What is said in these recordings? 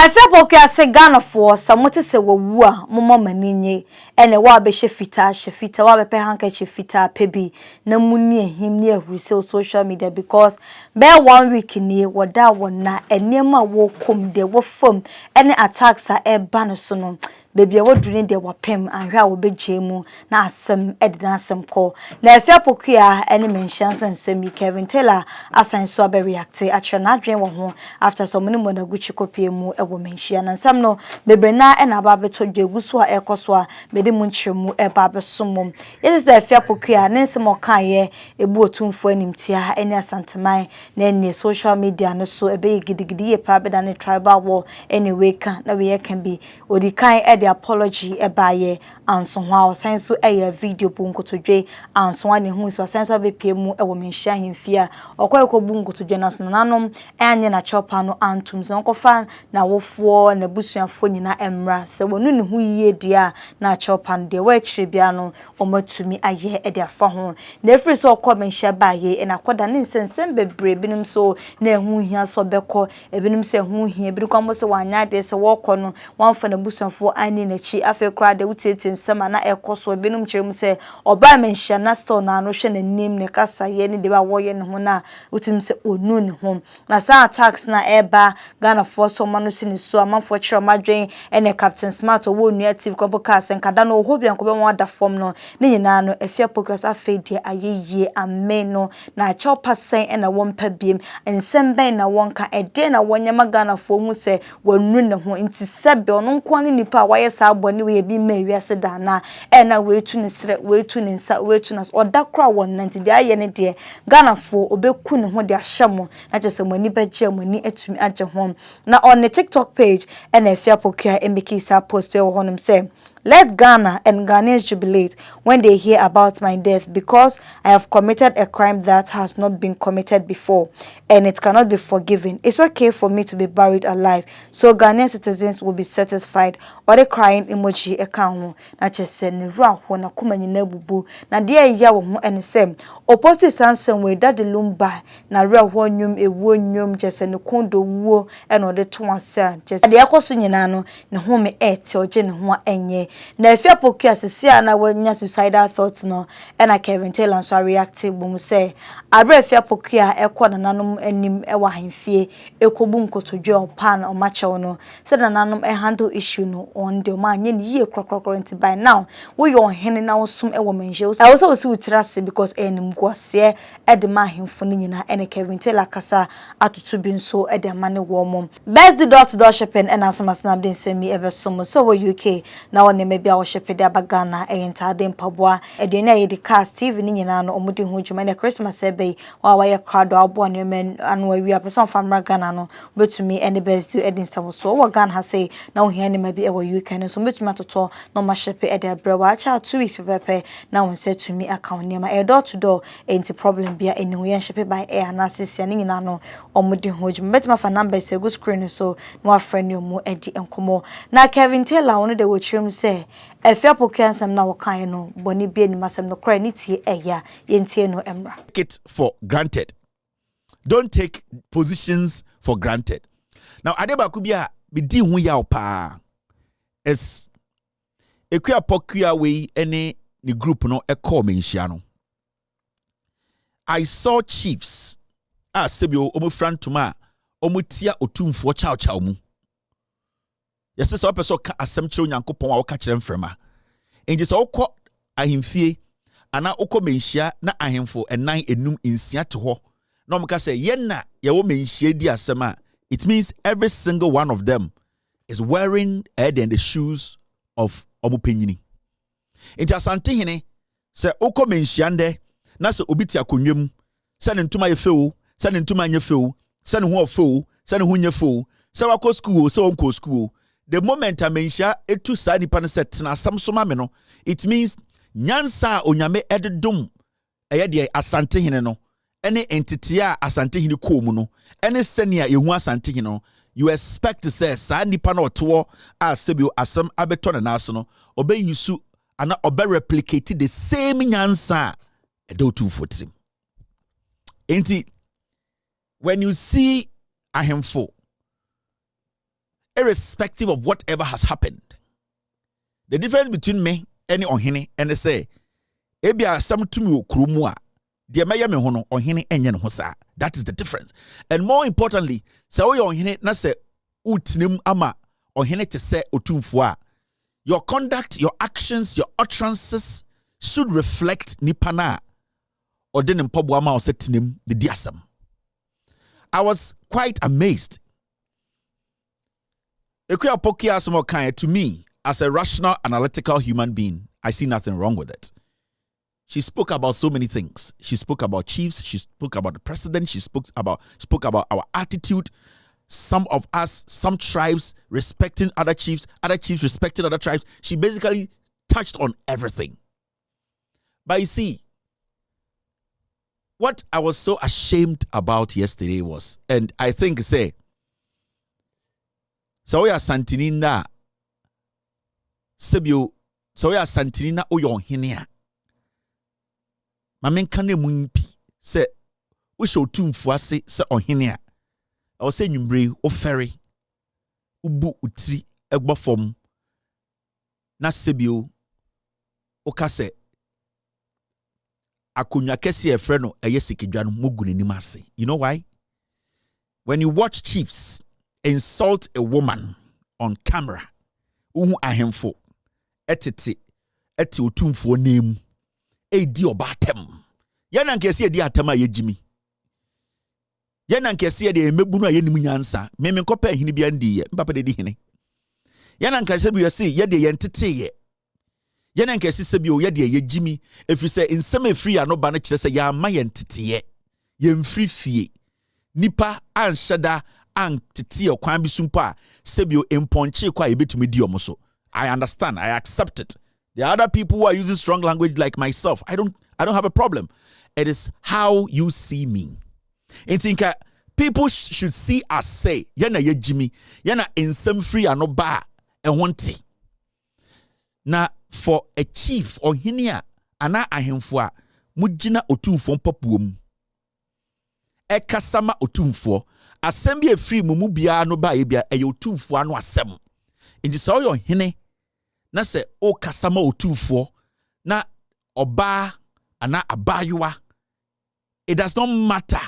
Afia Pokuaa se Ghana for samote se wawu a momma maninye ene wa be shefita wa be pe handkerchief fita pebi na muni ehim ne ahuruse social media because be 1 week ni woda wona enema wo kom de wo fam ene attacks a eba no so no baby wodru de wapem anhwa wo begemu na asem edina asem ko na Afia Pokuaa ene mention sensem Kevin Taylor asan so be react a na adwen wo ho after some money na guchi kopie mu ewo Manhyia na nsam no bebre na ena ba beto dweguso a ekoso a bede mu nkyeremu eba besomom yes the Afia Pokuaa ne nsem okaye ebu otumfo animtia ene Asantehene na ene social media no so ebe gidigidi ye pa beda ne tribal war anyway ka na we can be odikan e apology ebaye anso ho a osan so eye video bu nkotodwe anso ane hu so osan so bepie mu ewo Manhyia hemfia okoyeko bu nkotodwe na so nanom anye na chopa no antum so nkofa na wofuo na busuafo nyina emra se wonu ne hu yie dia na chopa de we kire bia no omatumi aye e de afa ho na efri so okọ Manhyia baye na koda ne nsensem bebre binim so na hu hia so beko ebinim se hu hia bi kwamo se wanya de se wokọ no wanfa na busuafo ani na chi afa kra de wutete nsema na ekoso ebinim kyerem se oba Manhyia na still na no hwe na nim ne kasa ye ne de ba woye ne ho na utim se onu ne ho na sa attacks na eba Ghana for so manu sini so amanfo kyerem madwen ene Captain Smart owo nu active kobo cars nkada no hobia nkobe won ada form no ne nyina no Afia Pokuaa afa die ayeye amen no na chopa sen ena wompa biem ensem ben na wonka ede na wonyama Ghana for mu se wonu ne ho nti sebe ono nko ne nipa waye sa abone we bi ma wiase da na ena wetu ne sre wetu ne nsa wetu na odakra won nanti de aye ne de Ghana for obeku ne ho de ahyemo na chese mani beje mani atumi age ho na on the TikTok page ena Afia Pokuaa emeki sa post we honum say let Ghana and Ghanaians jubilate when they hear about my death because I have committed a crime that has not been committed before and it cannot be forgiven. It's okay for me to be buried alive, so Ghanaian citizens will be satisfied. Or the crying emoji account na chese ne ruaho na kuma nyina bubu na de ya wo ho ene sem opposite sansen we that the lumba na ruaho nyum ewo nyum chese ne kondo wuo e no de to ase chese de yakoso nyina no ne ho me ete oje ne ho enye na Afia Pokuaa sisia na wanya suicidal thoughts no ena Kevin Taylor so reactive bum say abre Afia Pokuaa ekọ na nanom anim e wa hemfie ekobu nkotodwe opan o machew no se na nanom e handle issue no on de ma anye ne yie krokrokro nti by now we your hene na wosum e wo Manhyia I also see utirase because enim gwase e de ma hemfo no nyina ene Kevin Taylor kasa atutu bi nso e de ma ne wo mom best door shipping ena so masnab den semi e be so wo UK na won maybe a shepede abagana e entade mpaboa e de na ye de cast TV ni nyina no omudi hu djuma na Christmas ebe wa ye crowd abo no men anu wi a person from Ghana no betumi any best do edin so wo Ghana ha say na wo hia ni maybe e wo UK no so betumi atoto no ma shepe e de brewa cha 2 weeks pepe na won say to me account nema e door to door enti problem bia eni hu ye shepe by air na sisia ni nyina no omudi hu djuma betuma fa number say go screen so no afreni omo edi enkomo na Kevin Taylor one de wo chim say Afia Pokuaa nsem na wokan no boni bia ni masem no kra ni tie eya yentie no emra. Take it for granted. Don't take positions for granted. Now adeba ku bia be di hu ya opa es Afia Pokuaa we any ni group no e call Manhyia no. I saw chiefs sebio omo frantuma omo tia otumfo chaw mu. Yes, so person ka asem kire onyankopon a wo ka kire mfrema. Enje so wokọ ahemfie ana wokọ Manhyia na ahemfo enan enum insia te ho. Na omka say ye na ye wo Manhyia di asem a it means every single one of them is wearing the shoes of omupanyini. Enje Asantehene say wokọ Manhyia nde na se obi ti akonwam se ne ntuma ye fewo se ne ntuma nye fewo se ne ho fewo se ne ho nye fewo se wakọ school se wonko school. The moment a Manhyia etu sa nipa no set na asam so ma me no it means nyansa onyame ededom eye de Asantehene no ene entity a Asantehene ko mu no ene senia yehu Asantehene no you expect to say sa nipa no oto a sebio asam abeto na naso no obe yusu ana obe replicate the same nyansa edo tu fotrim enti when you see ahemfo irrespective of whatever has happened. The difference between me and Ohene and they say, Ebia some to me krumua, dear Maya me hono, Ohene enyen hosa. That is the difference. And more importantly, say Ohene na se utnim ama Ohene te se otumfua. Your conduct, your actions, your utterances should reflect nipana or den mpobwa ama osetinim the diasam. I was quite amazed. Afia Pokuaa to me, as a rational, analytical human being, I see nothing wrong with it. She spoke about so many things. She spoke about chiefs. She spoke about the president. She spoke about our attitude. Some of us, some tribes respecting other chiefs respecting other tribes. She basically touched on everything. But you see, what I was so ashamed about yesterday was, and I think say, so we are Santinina, Sebio, so we are Santinina Oyon Hinia. Mamen kane munpi se we show tumfo se on Hinia. I was saying nyumbre o ferry ubu utri egbo fom na Sebio o kase akonya kese e frɛ no eye sikidwa no mogu n'anim ase. You know why? When you watch chiefs insult a woman on camera, uhu ahemfo etete eti otumfo name edi obatem yana nkese edi atama yejimi yana nkese edi emebu no ayenim nyansa meme nkopa ahini bia ndi ye mpapa de di hene yana nkese bi yesi ye de yentete ye yana nkese se bi o ye de yejimi efiri se nsem efiri ano ba no kire se ya ma yentete ye yemfiri fie nipa anhyeda antete kwan bi sumpa se bi o emponche kwa ebetumi di omo so. I understand, I accept it. There are other people who are using strong language like myself. I don't have a problem. It is how you see me. And think people should see us say, yana ye Jimmy, yana nsem free ano ba e wonte. Na for a chief or hinia ana ahemfo mugina otumfo papuom. E kasama otumfo asem bi free mumu bia no ba e bia e otumfo ano asem. Inti so yo hene na se o kasama otumfo na oba ana abayua, it does not matter.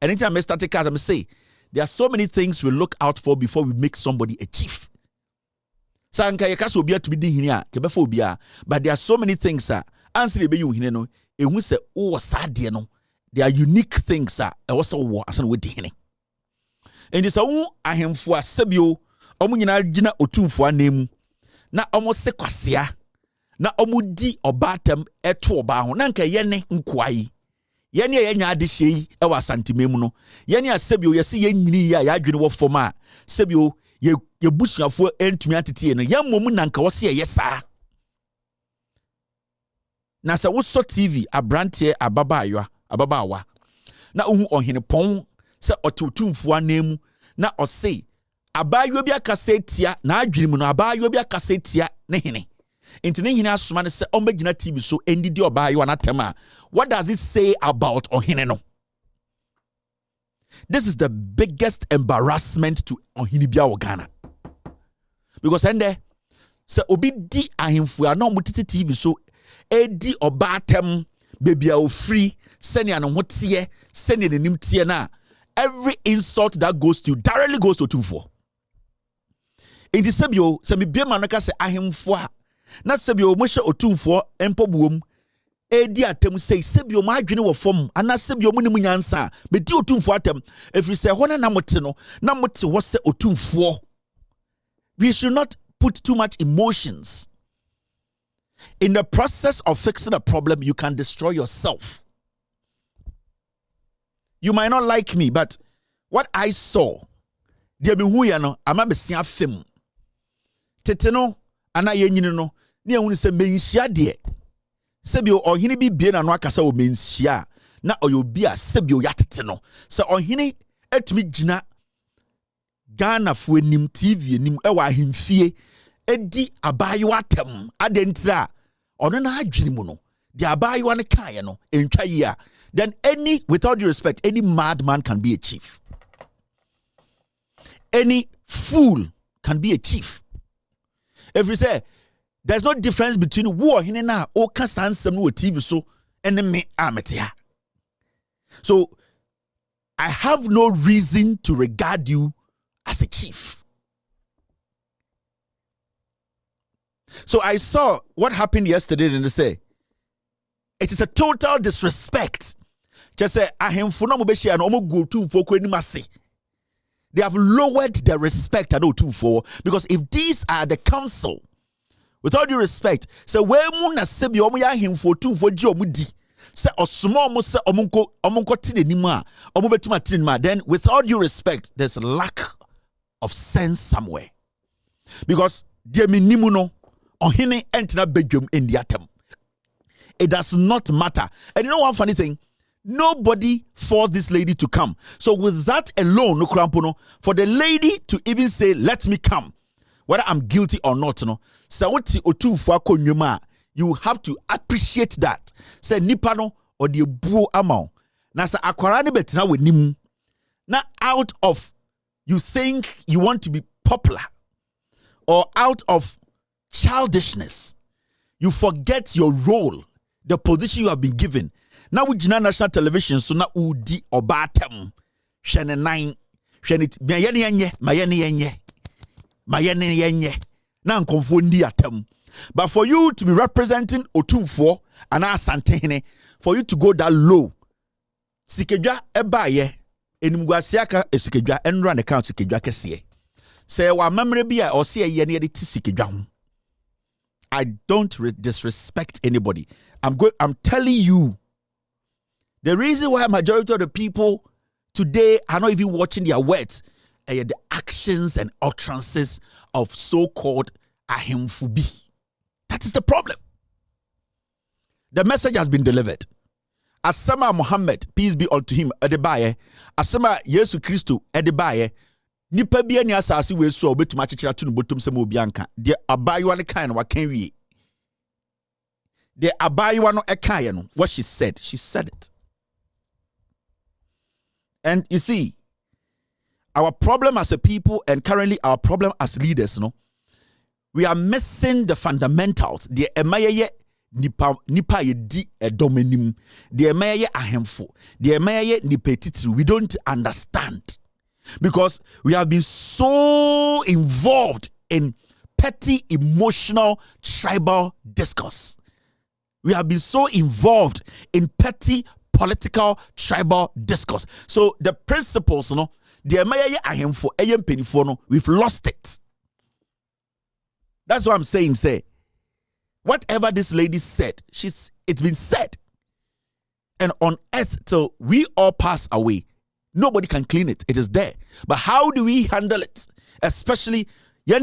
Anytime I start to cast, I say there are so many things we look out for before we make somebody a chief. Sanka yakaso obia to be di hene a kebefo obia, but there are so many things answer be you hene no ehun se o wasade no. There are unique things e was wo asan we di hene. And so ahemfo asebio omu nyina gina otumfo anemu na omo se kwasea na omo di obatam eto oba ho na nka yene nkwai yene yenya ade hyei e wa santimemu no yene asebio yesi yenyini ya adwene wo fom a sebio ye busuafo entumi atete no yammom na nka wo se yesa na se wo so TV abrante ababawa na ohu ohene pon se otumfo anemu na ose abayo bi akasetia na adwirimu no abayo bi akasetia ne hene enti ne hene asoma ne se omagina TV so endidi obayo anatema. What does it say about ohene no? This is the biggest embarrassment to ohene bia Ghana, because ende se obi di ahemfu na omutiti TV so edi obatem baby a free senia no hotie senia ne nimtie na every insult that goes to you directly goes to tumfo. In the sebio, se mi biema no ka se ahemfo a na sebio mo hye otumfo empobuom edi atem sei sebio ma adwene wo fom ana sebio mo nim nyansa me di otumfo atem efiri se ho na mote no na mote ho se otumfo. We should not put too much emotions. In the process of fixing a problem, you can destroy yourself. You might not like me, but what I saw, dear Manhyia no, ama besia fem. Tete no, ana yenyini no, ni ehunu se menhyia de. Sebio ohene bi bie na no akasa o menhyia, na oyobi a sebio yatete no. Se ohene etumi gina Ghana fo enim TV enim ewa ahemfie edi abayo atem adentira ono na adwene mu no. The abayo ne kaye no entwa yi a, then any, without due respect, any madman can be a chief. Any fool can be a chief. If you say, there's no difference between war hinena or kasansem no TV so and me amatia. So I have no reason to regard you as a chief. So I saw what happened yesterday and they say it is a total disrespect. Just say ahemfo mo be share no mo go to for kwani mase. They have lowered the respect at 244 because if these are the council, with all due respect, say where mu na se bi omo ya ahemfo 244 ji omo di. Say osmo omo se omonko ti nimu a omo betuma ti nimu, then with all due respect, there's a lack of sense somewhere. Because dear minimu no ohene entina bedwam in the atem. It does not matter. And you know one funny thing? Nobody forced this lady to come. So with that alone, no krampono, for the lady to even say, let me come, whether I'm guilty or not, no, you have to appreciate that. Say nipano or the buo amount. Now sa akwarani betina with nimu. Not out of you think you want to be popular or out of childishness, you forget your role, the position you have been given. Now we jina national television so na udi obatem hwene nine hwene mayene yenye na nkonfo ndi atem. But for you to be representing Otumfo and Asantehene, for you to go that low, sikedwa ebaye enimguasiaka esikedwa enra ne count sikedwa kese. Say wa memre bia o se ye ne de sikedwa ho. I don't disrespect anybody. I'm telling you, the reason why a majority of the people today are not even watching their words are the actions and utterances of so-called ahemfubi. That is the problem. The message has been delivered. Asama Muhammad, peace be unto him, Adebaye. Asama Yesu Christo, Adebaye. Nipa bia ni asasi we so obetuma chichira tunu botum se mo bianka. De abayiwa ne kan wa kan wie. De abayiwa no ekaye no, what she said it. And you see, our problem as a people and currently our problem as leaders, no, we are missing the fundamentals. The emaye nipa ye di edomenim. The emaye ahemfo. The emaye nipetitri. We don't understand. Because we have been so involved in petty, emotional, tribal discourse. We have been so involved in petty, political, tribal discourse. So the principles, no, we've lost it. That's what I'm saying. Say, whatever this lady said, it's been said. And on earth till we all pass away, nobody can clean it. It is there. But how do we handle it? Especially, how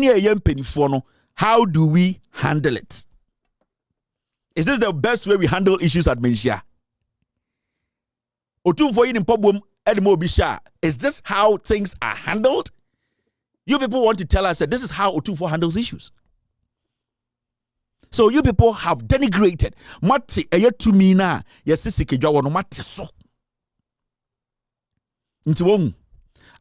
do we handle it? Is this the best way we handle issues at Manhyia? Is this how things are handled? You people want to tell us that this is how Otumfo handles issues. So you people have denigrated. Mati eyetumina yesisikejwa wono mati so. Nti won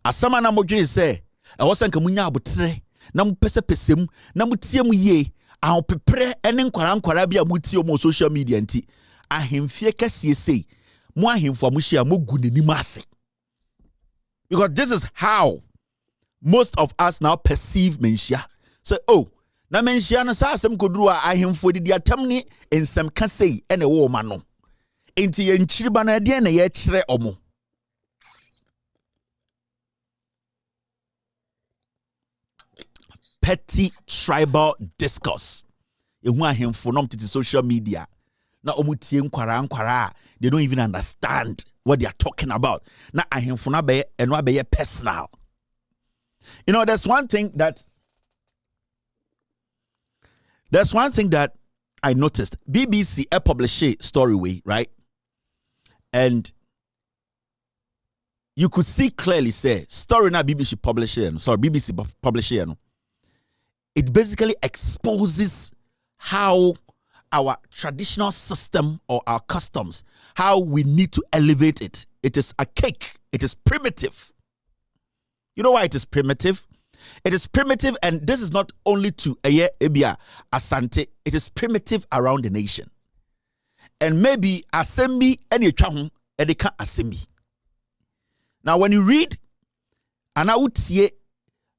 asama na modwene se ewosan kamunya abotre na mpesepesem na mutie mu ye ahopepre ene nkwara bia mutie mu social media nti ahemfie kase sei mu ahemfo amuhia mogu nanim ase. Because this is how most of us now perceive Manhyia. So na Manhyia no sa asem koduru a ahemfo didi atam ni ensem ka sei ene wo ma no enti ye nchiriba na de na ye kire omo. Petty tribal discourse. Ehu ahemfo nom titi social media. Na omutie nkwara they don't even understand what they are talking about. Na ahemfo na be eno abeye personal. You know, there's one thing that I noticed. BBC published a story way, right? And you could see clearly say story na BBC published it. It basically exposes how our traditional system or our customs, how we need to elevate it. It is archaic. It is primitive. You know why it is primitive? It is primitive, and this is not only to Ebia Asante, it is primitive around the nation. And maybe Asembi and Yachahum Edeka Asembi. Now, when you read, and I would see,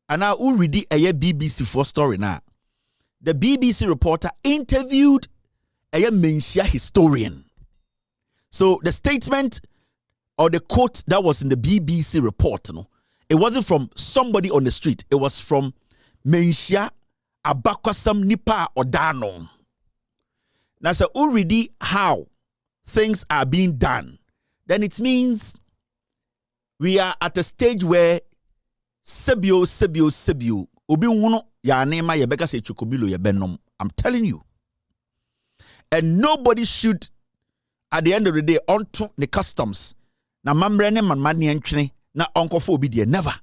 and I would read a BBC for story now. The BBC reporter interviewed a Manhyia historian. So the statement or the quote that was in the BBC report, it wasn't from somebody on the street. It was from Manhyia Abakwasam Nipa Odano. Now, so already how things are being done, then it means we are at a stage where sebio obi wono ya nema ye beka se chukobilo ye benom. I'm telling you. And nobody should at the end of the day onto the customs na mamre ne manmani entwene na onkofo obi de never.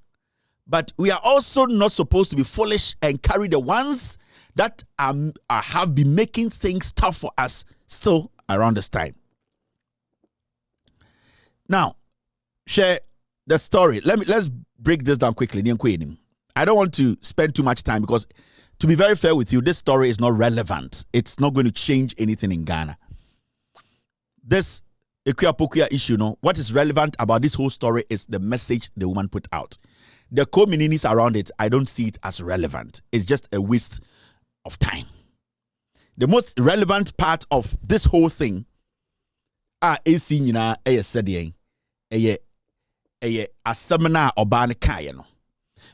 But we are also not supposed to be foolish and carry the ones that have been making things tough for us still around this time. Now, share the story. Let's break this down quickly. I don't want to spend too much time because, to be very fair with you, this story is not relevant. It's not going to change anything in Ghana. This Afia Pokuaa issue, what is relevant about this whole story is the message the woman put out. The co-meanings around it, I don't see it as relevant. It's just a waste of time. The most relevant part of this whole thing is seeing a seminar obane kaya no,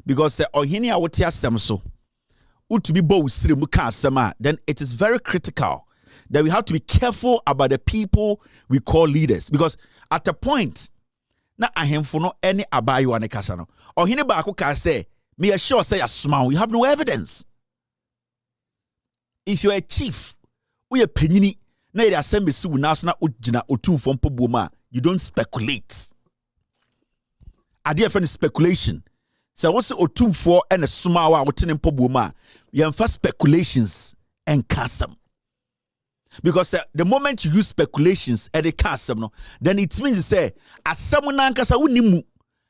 because ohini a wote asem so utubi bo usire mu ka asem, then it is very critical that we have to be careful about the people we call leaders, because at a point na ahemfo no any abayo ne kasa no ohini ba ko ka say me sure say asuma, we have no evidence. If you're a chief, we are penyini na ide asem besi wu na so na ogina otumfo mpoboma, you don't speculate. Idea friend speculation. So what's the otumfo and a sumawa wotene mpoboma? You have speculations and custom. Because the moment you use speculations and the custom, then it means to say as someone ankasa unimu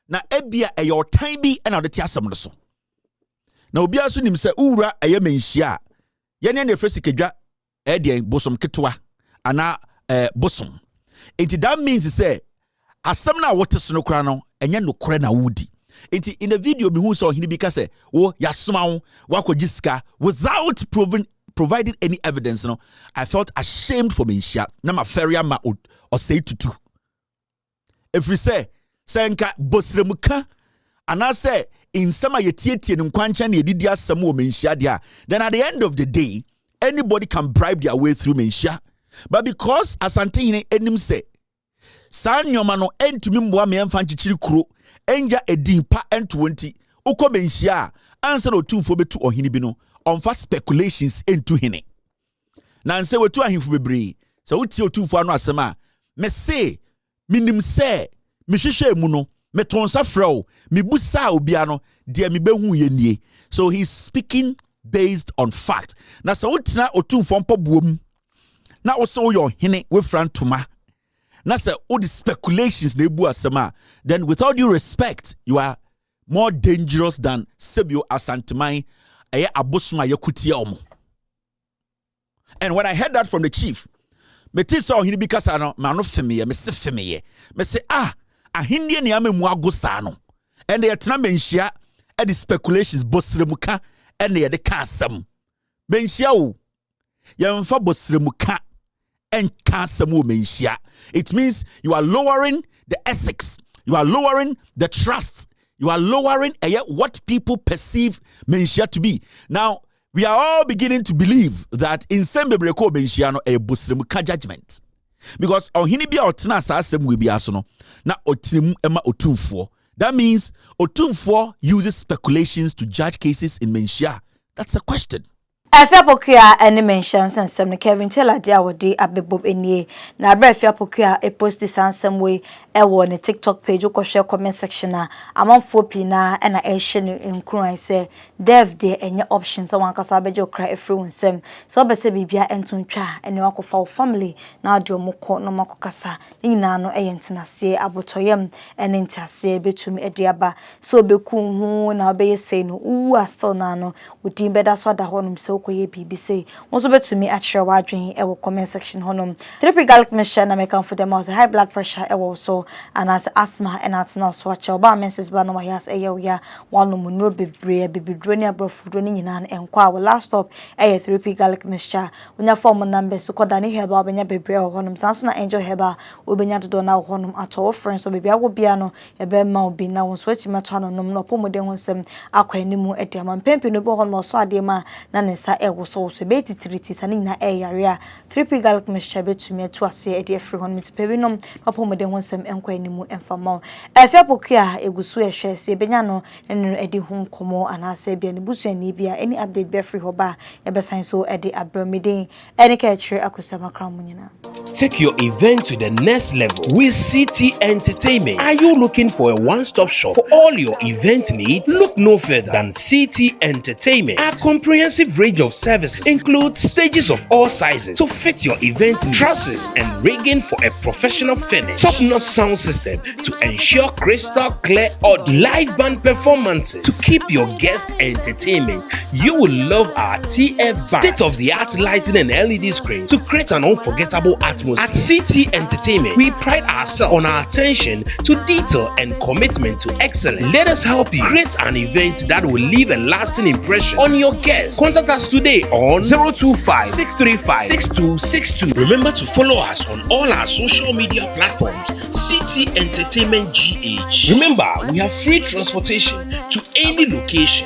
na ebia e your time bi and the tiasam so. Na obi aso nim say ura eye Manhyia. Yene ne fresi kedwa e de bosom ketwa ana bosom. It that means to say asem na wote so no kra no enye no kra na wudi. It in the video me hu so hini bi ka say wo yasoma wo wakogi sika without providing any evidence. I felt ashamed for Manhyia na ma feria ma or say tutu. If we say senka bosremuka and I say in some yetietie nkwancha na yedidi asem wo Manhyia dia, then at the end of the day anybody can bribe their way through Manhyia. But because Asantehene enim say san nyoma no entumi mboa me emfa nchichiri kuro enja edin pa ent20 uko Manhyia ansa no tumfo betu ohini bi no onfa speculations into hene na nse wetu ahimfo bebre so uti otumfo anu asema me say minim say me hwehwe mu no me tonsa frɛw me busa obia no de me behu ye nie. So he's speaking based on fact. Na so utina otumfo mpabuom na also your hene we frantoma na say all the speculations na ebu asema, then with all due respect you are more dangerous than sebio asantemai eye abosuma yakutia omo. And when I heard that from the chief, me tisa ohini bikasa no ma no feme me se feme me say ahindie ne amemu agosa no and they tena Manhyia e the speculations bosremuka and they de ka asem Manhyia o yemfa bosremuka and kasem wo Manhyia. It means you are lowering the ethics, you are lowering the trust, you are lowering what people perceive Manhyia to be. Now we are all beginning to believe that in Sembebreko Manhyia no a bosremuka judgment, because ohini bia otena asem we bia so no na otinim ema otumfo. That means otumfo uses speculations to judge cases in Manhyia. That's a question. Afia Pokuaa any mentions and some Kevin Taylor dia wodi abebob enie na Afia Pokuaa e post this some way e wo ne TikTok page ko share comment section na amanfo pi na e na e hye ne nkran say dev de enye options so wankasa beje okra e free wonsem so obese bibia entontwa ene wakofa family na de omukọ no makokasa nyina no e yentenase abotoyem ene ntase betumi e de aba so beku hu na obeye say no wu aso na no odin beda so da honum se okoye bibi say wonso betumi akire wadwen e wo comment section honum triple garlic mixture na make am for them also high blood pressure e wo so and as asthma and at now so watch ba menses ba no ma yas e ya wanu munro bebre bibidro ne abrofudro ne nyina na enkwa our last stop e triple garlic mixture unya form number so koda ne heba obenya bebre ho honum sanso na enjoy heba obenya dodo na honum ato friends so bibia go bia no e be ma obi na won so atima to no nom no pomode ho nsem akwa animu e de ma pempi no bo honum so ade ma na ne sa e wo so be titriti sa ne nyina e yare a triple garlic mixture betumi atu ase e de free honum tipebi nom pomode ho nsem enkwa animu emfama Afia Pokuaa egusu ehwe se benya no ne edi hu nkomo anase bia ne busu ani bia any update be free hoba e be sign so e de abramiden ene ka chire akusama kram nyina. Take your event to the next level with CT Entertainment. Are you looking for a one-stop shop for all your event needs? Look no further than CT Entertainment. Our comprehensive range of services includes stages of all sizes to fit your event needs, trusses and rigging for a professional finish, top-notch sound system to ensure crystal clear audio, live band performances to keep your guest entertainment. You will love our TF band, state-of-the-art lighting and LED screens to create an unforgettable atmosphere. At CT Entertainment, we pride ourselves on our attention to detail and commitment to excellence. Let us help you create an event that will leave a lasting impression on your guests. Contact us today on 025-635-6262. Remember to follow us on all our social media platforms, CT Entertainment GH. Remember, we have free transportation to any location.